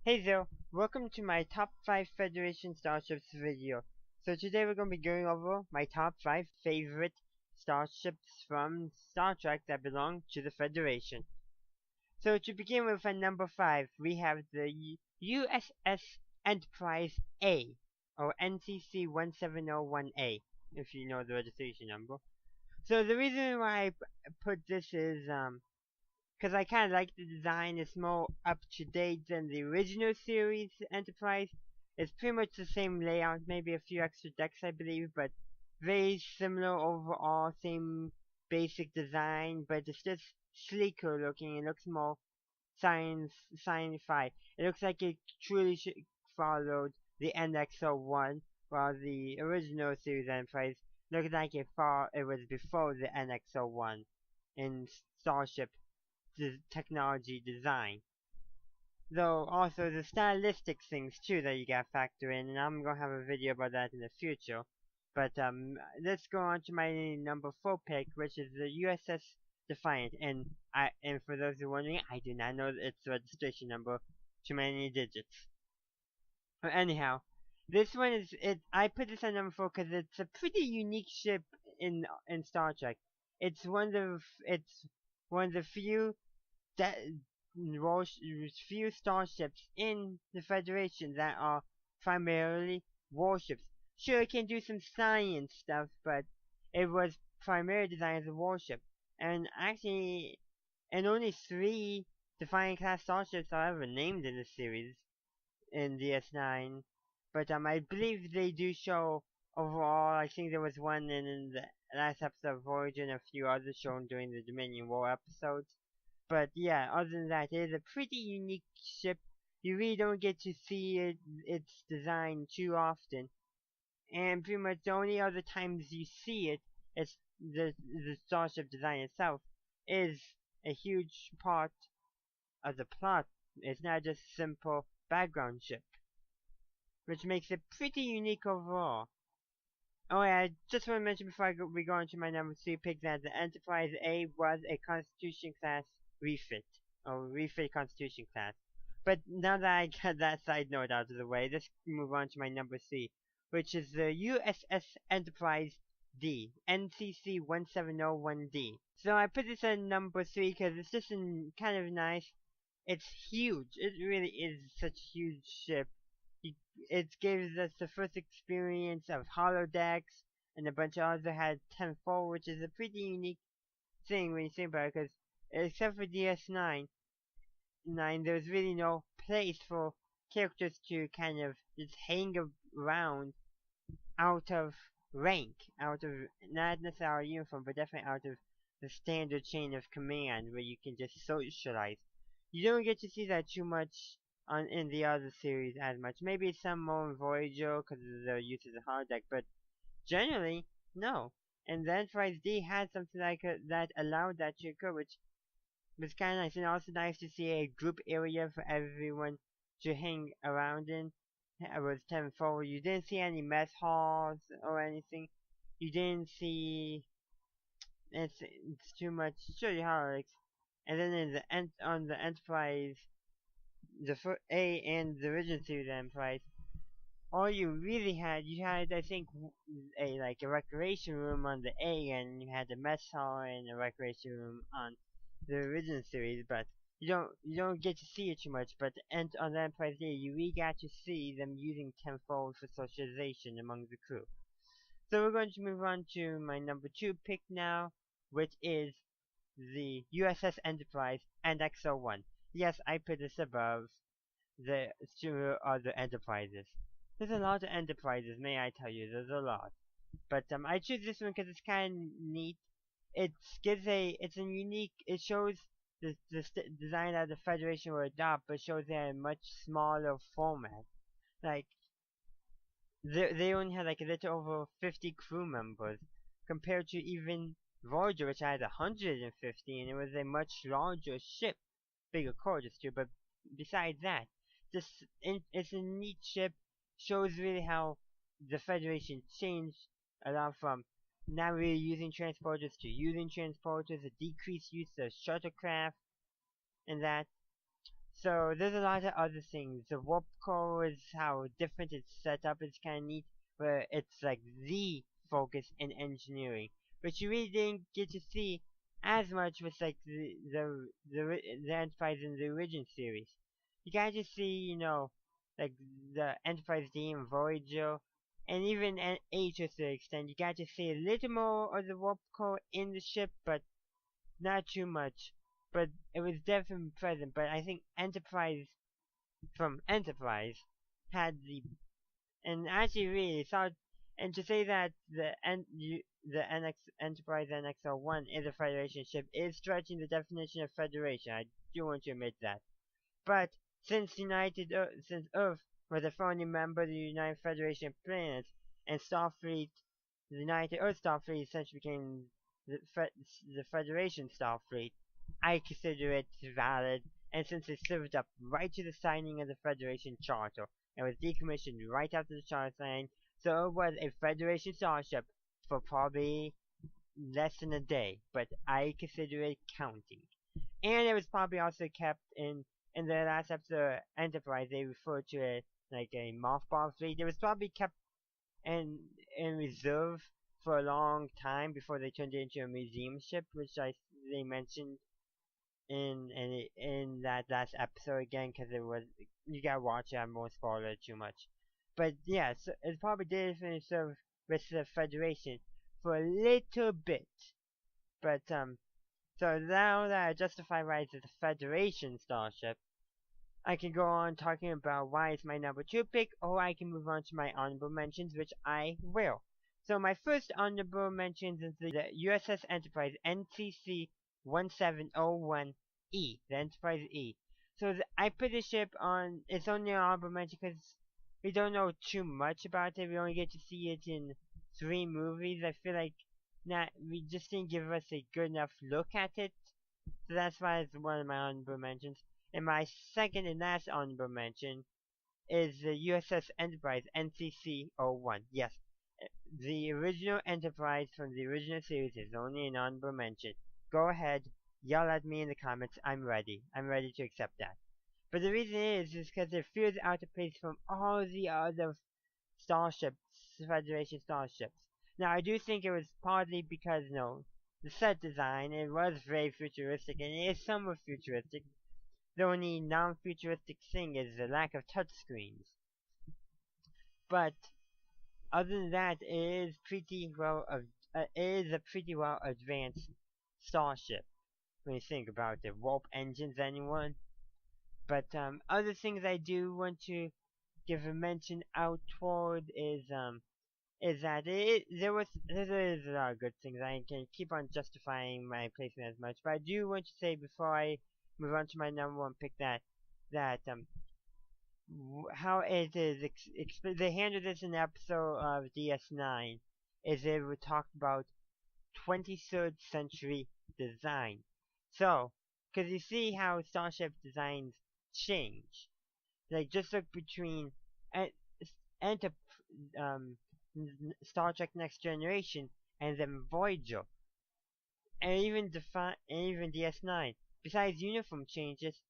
Hey there, welcome to my top 5 Federation Starships video. So today we're going to be going over my top 5 favorite starships from Star Trek that belong to the Federation. So to begin with, at number 5, we have the USS Enterprise A, or NCC 1701A, if you know the registration number. So the reason why I put this is, because I kind of like the design. It's more up to date than the original series Enterprise. It's pretty much the same layout, maybe a few extra decks I believe, but very similar overall, same basic design, but it's just sleeker looking. It looks more sci-fi. It looks like it truly followed the NX-01, while the original series Enterprise looked like it was before the NX-01 in Starship technology design. Though also the stylistic things too that you gotta factor in, and I'm gonna have a video about that in the future. But let's go on to my number 4 pick, which is the USS Defiant. And for those who are wondering, I do not know its registration number, too many digits. But anyhow, this one is it. I put this on number 4 because it's a pretty unique ship in Star Trek. It's one of the few that few starships in the Federation that are primarily warships. Sure, it can do some science stuff, but it was primarily designed as a warship. And actually, and only 3 Defiant class starships are ever named in the series in DS9. But I believe they do show overall. I think there was one in the last episode of Voyager and a few others shown during the Dominion War episodes. But yeah, other than that, it is a pretty unique ship. You really don't get to see its design too often. And pretty much the only other times you see it, it's the starship design itself is a huge part of the plot. It's not just a simple background ship, which makes it pretty unique overall. Oh yeah, I just want to mention before we go on to my number 3 pick that the Enterprise A was a Constitution class refit, or refit Constitution class. But now that I got that side note out of the way, let's move on to my number 3, which is the USS Enterprise D, NCC 1701D. So I put this at number 3 because it's just kind of nice. It's huge. It really is such a huge ship. It gives us the first experience of holodecks, and a bunch of others had 10-4, which is a pretty unique thing when you think about it, because except for DS9, there's really no place for characters to kind of just hang around out of rank, out of, not necessarily uniform, but definitely out of the standard chain of command where you can just socialize. You don't get to see that too much in the other series as much. Maybe some more in Voyager because of the use of the holodeck, but generally, no. And the Enterprise D had something like that allowed that to occur, which was kind of nice. And also nice to see a group area for everyone to hang around in. It was 10-4. You didn't see any mess halls or anything. You didn't see. It's too much. Sure, you holodecks. And then in on the Enterprise, the A and the original series Enterprise, all you really had, you had I think a recreation room on the A, and you had a mess hall and a recreation room on the original series, but you don't get to see it too much. But on the Enterprise D, you really got to see them using tenfold for socialization among the crew. So we're going to move on to my number 2 pick now, which is the USS Enterprise and XO1. Yes, I put this above the two other enterprises. There's a lot of enterprises, may I tell you, there's a lot. But I choose this one because it's kind of neat. It shows the design that the Federation will adopt, but shows it in a much smaller format. Like, they only had like a little over 50 crew members, compared to even Voyager, which had 150, and it was a much larger ship. Bigger quarters too, but besides that, it's a neat ship. Shows really how the Federation changed a lot from not really using transporters to using transporters, a decreased use of shuttlecraft, and that. So there's a lot of other things. The warp core is how different it's set up. It's kind of neat, where it's like the focus in engineering, but you really didn't get to see as much with like the Enterprise in the original series. You got to see, like the Enterprise D and Voyager, and even A to the extent. You got to see a little more of the warp core in the ship, but not too much. But it was definitely present. But I think Enterprise from Enterprise had and actually really thought, and to say that the Enterprise NX-01 is a Federation ship is stretching the definition of Federation. I do want to admit that. But since Earth was a founding member of the United Federation of Planets, and Starfleet, the United Earth Starfleet essentially became the, the Federation Starfleet, I consider it valid, and since it lived up right to the signing of the Federation Charter, and was decommissioned right after the charter signing, so it was a Federation starship for probably less than a day, but I consider it counting. And it was probably also kept in the last episode of Enterprise, they referred to it like a mothball fleet. It was probably kept in reserve for a long time before they turned it into a museum ship, which they mentioned in that last episode again, because it was, you gotta watch it. I won't spoil it too much, but yeah, so it probably did serve with the Federation for a little bit, but so now that I justify why it's a Federation starship, I can go on talking about why it's my number 2 pick, or I can move on to my honorable mentions, which I will. So my first honorable mentions is the USS Enterprise NCC 1701E, the Enterprise E. So I put the ship on, it's only an honorable mention because we don't know too much about it. We only get to see it in 3 movies. I feel like we just didn't give us a good enough look at it. So that's why it's one of my honorable mentions. And my second and last honorable mention is the USS Enterprise NCC-01. Yes, the original Enterprise from the original series is only an honorable mention. Go ahead, yell at me in the comments. I'm ready. I'm ready to accept that. But the reason is because it feels out of place from all the other starships, Federation starships. Now, I do think it was partly because, the set design, it was very futuristic, and it is somewhat futuristic. The only non-futuristic thing is the lack of touchscreens. But other than that, it is a pretty well advanced starship when you think about it. Warp engines, anyone? But other things I do want to give a mention out toward is that there's a lot of good things. I can keep on justifying my placement as much, but I do want to say before I move on to my number 1 pick that how it is they handled this in the episode of DS9 is they were talked about 23rd century design. So, because you see how starship designs change, like just look between Enter Star Trek Next Generation and then Voyager, and even DS9. Besides uniform changes,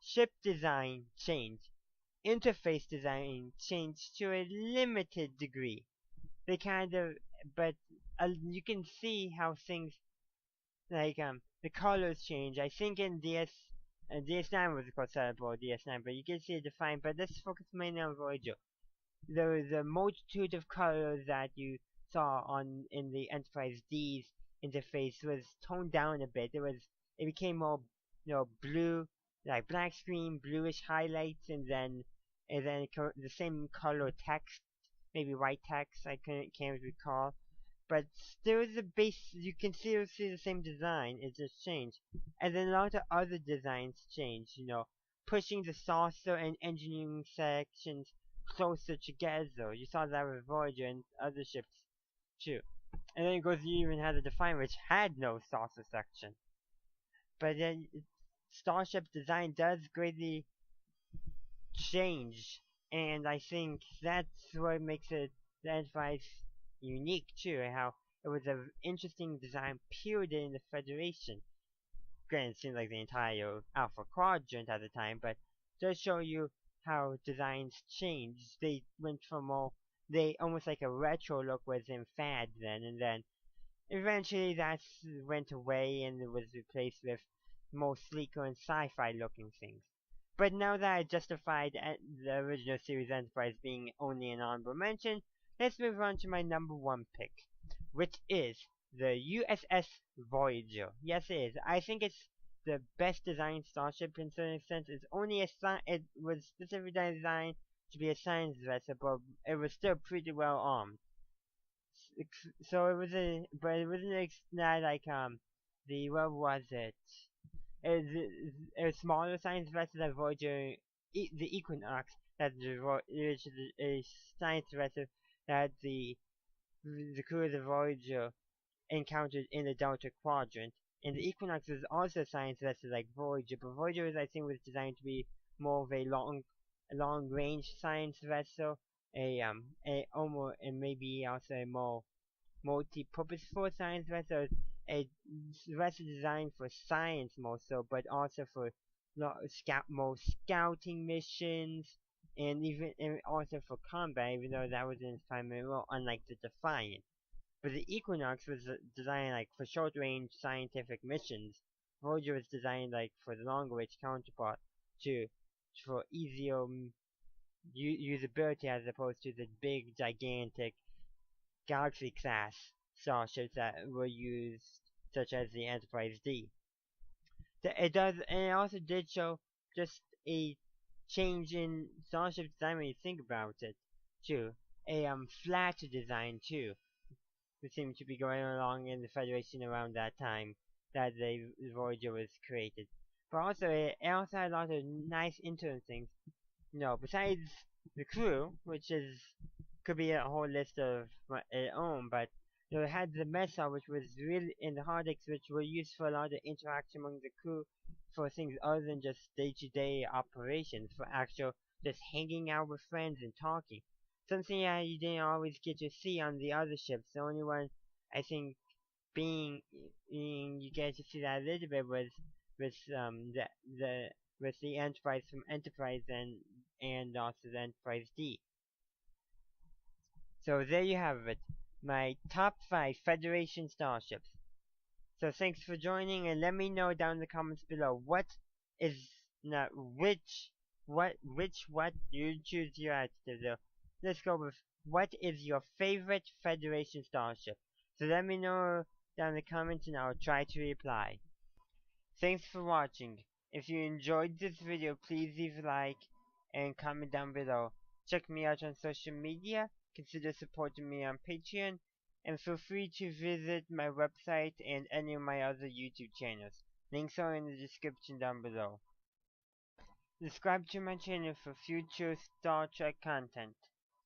ship design changed, interface design changed to a limited degree. They kind of, but you can see how things like the colors change. I think in DS9 was of course set up for DS9, but you can see it defined. But let's focus mainly on Voyager. The multitude of colors that you saw in the Enterprise D's interface was toned down a bit. It became more blue, like black screen, bluish highlights, and then the same color text, maybe white text. I can't recall. But still the base, you can still see the same design, it just changed. And then a lot of other designs changed, pushing the saucer and engineering sections closer together. You saw that with Voyager and other ships too. And then it goes, you even had the Defiant, which had no saucer section. But then starship design does greatly change, and I think that's what makes the Enterprise unique too, how it was an interesting design period in the Federation. granted, it seemed like the entire Alpha Quadrant at the time, but just show you how designs changed. They went from more, they almost like a retro look was in fad then, and then eventually that went away and it was replaced with more sleeker and sci-fi looking things. But now that I justified the original series Enterprise being only an honorable mention, let's move on to my number one pick, which is the USS Voyager. Yes, it is. I think it's the best designed starship in certain extent. It's only it was specifically designed to be a science vessel, but it was still pretty well armed. So it was but it wasn't not like the what was it? A smaller science vessel that Voyager, the Equinox, that which is a science vessel that the crew of the Voyager encountered in the Delta Quadrant. And the Equinox was also a science vessel like Voyager, but Voyager was, I think, was designed to be more of a long range science vessel, a almost and maybe also a more multi-purposeful science vessel, a vessel designed for science more so, but also for more scouting missions, and also for combat, even though that was in its primary role, unlike the Defiant. But the Equinox was designed like for short-range scientific missions. Voyager was designed like for the longer-range counterpart to for easier usability as opposed to the big, gigantic Galaxy class starships that were used, such as the Enterprise D. It does, and it also did show just a change in starship design when you think about it, too. A flatter design too, which seemed to be going along in the Federation around that time that the Voyager was created. But also, it also had a lot of nice internal things. No, besides the crew, which is could be a whole list of its own, but it had the mesa, which was really in the Hardex, which were used for a lot of interaction among the crew for things other than just day-to-day operations, for actual just hanging out with friends and talking. Something that you didn't always get to see on the other ships. The only one I think being you get to see that a little bit was with the with the Enterprise from Enterprise and also the Enterprise D. So there you have it, my top 5 Federation starships. So thanks for joining, and let me know down in the comments below what is not what you choose your adjective though. Let's go with what is your favorite Federation starship. So let me know down in the comments and I'll try to reply. Thanks for watching. If you enjoyed this video, please leave a like and comment down below. Check me out on social media, consider supporting me on Patreon, and feel free to visit my website and any of my other YouTube channels. Links are in the description down below. Subscribe to my channel for future Star Trek content.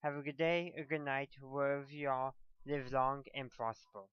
Have a good day or good night wherever you are. Live long and prosper.